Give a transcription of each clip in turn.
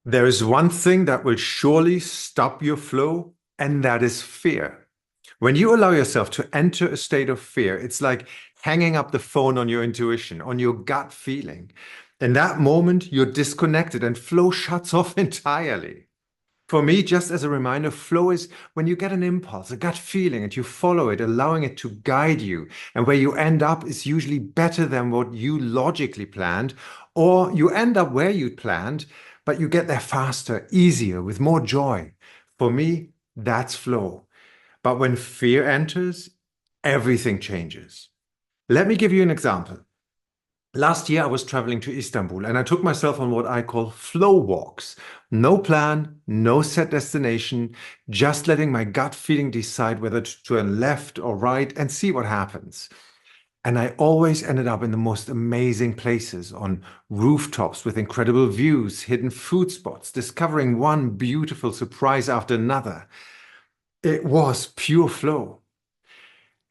There is one thing that will surely stop your flow, and that is fear. When you allow yourself to enter a state of fear, it's like hanging up the phone on your intuition, on your gut feeling. In that moment, you're disconnected and flow shuts off entirely. For me, just as a reminder, flow is when you get an impulse, a gut feeling, and you follow it, allowing it to guide you. And where you end up is usually better than what you logically planned, or you end up where you planned, but you get there faster, easier, with more joy. For me, that's flow. But when fear enters, everything changes. Let me give you an example. Last year, I was traveling to Istanbul and I took myself on what I call flow walks. No plan, no set destination, just letting my gut feeling decide whether to turn left or right and see what happens. And I always ended up in the most amazing places, on rooftops with incredible views, hidden food spots, discovering one beautiful surprise after another. It was pure flow.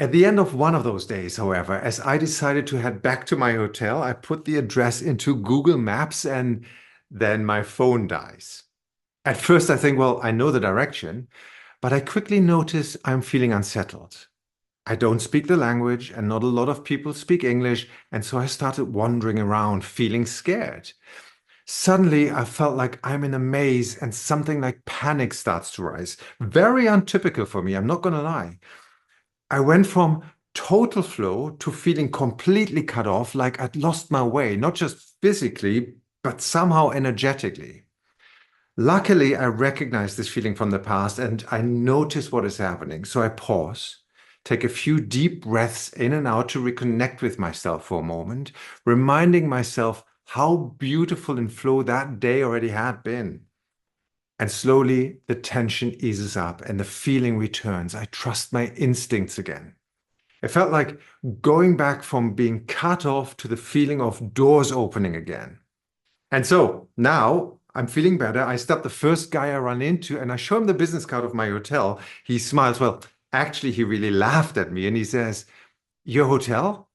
At the end of one of those days, however, as I decided to head back to my hotel, I put the address into Google Maps and then my phone dies. At first, I think, well, I know the direction, but I quickly notice I'm feeling unsettled. I don't speak the language, and not a lot of people speak English, and so I started wandering around, feeling scared. Suddenly, I felt like I'm in a maze, and something like panic starts to rise. Very untypical for me, I'm not gonna lie. I went from total flow to feeling completely cut off, like I'd lost my way, not just physically, but somehow energetically. Luckily, I recognize this feeling from the past and I notice what is happening. So I pause, take a few deep breaths in and out to reconnect with myself for a moment, reminding myself how beautiful and flow that day already had been. And slowly the tension eases up and the feeling returns. I trust my instincts again. It felt like going back from being cut off to the feeling of doors opening again. And so now I'm feeling better. I stop the first guy I run into and I show him the business card of my hotel. He smiles. Well, actually, he really laughed at me and he says, "Your hotel?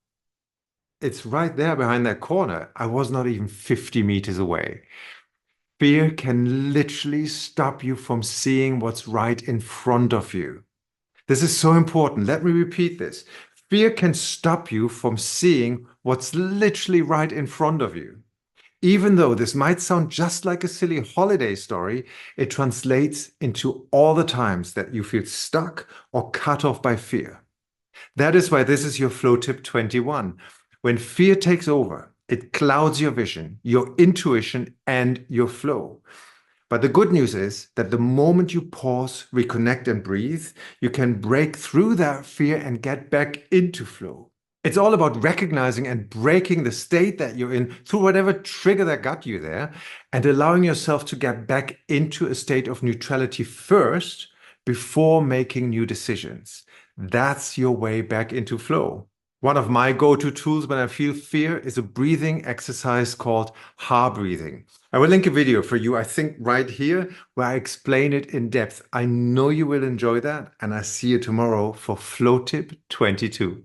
It's right there behind that corner." I was not even 50 meters away. Fear can literally stop you from seeing what's right in front of you. This is so important. Let me repeat this. Fear can stop you from seeing what's literally right in front of you. Even though this might sound just like a silly holiday story, it translates into all the times that you feel stuck or cut off by fear. That is why this is your flow tip 21. When fear takes over, it clouds your vision, your intuition, and your flow. But the good news is that the moment you pause, reconnect, and breathe, you can break through that fear and get back into flow. It's all about recognizing and breaking the state that you're in through whatever trigger that got you there and allowing yourself to get back into a state of neutrality first before making new decisions. That's your way back into flow. One of my go-to tools when I feel fear is a breathing exercise called ha breathing. I will link a video for you, I think right here, where I explain it in depth. I know you will enjoy that, and I see you tomorrow for Flow Tip 22.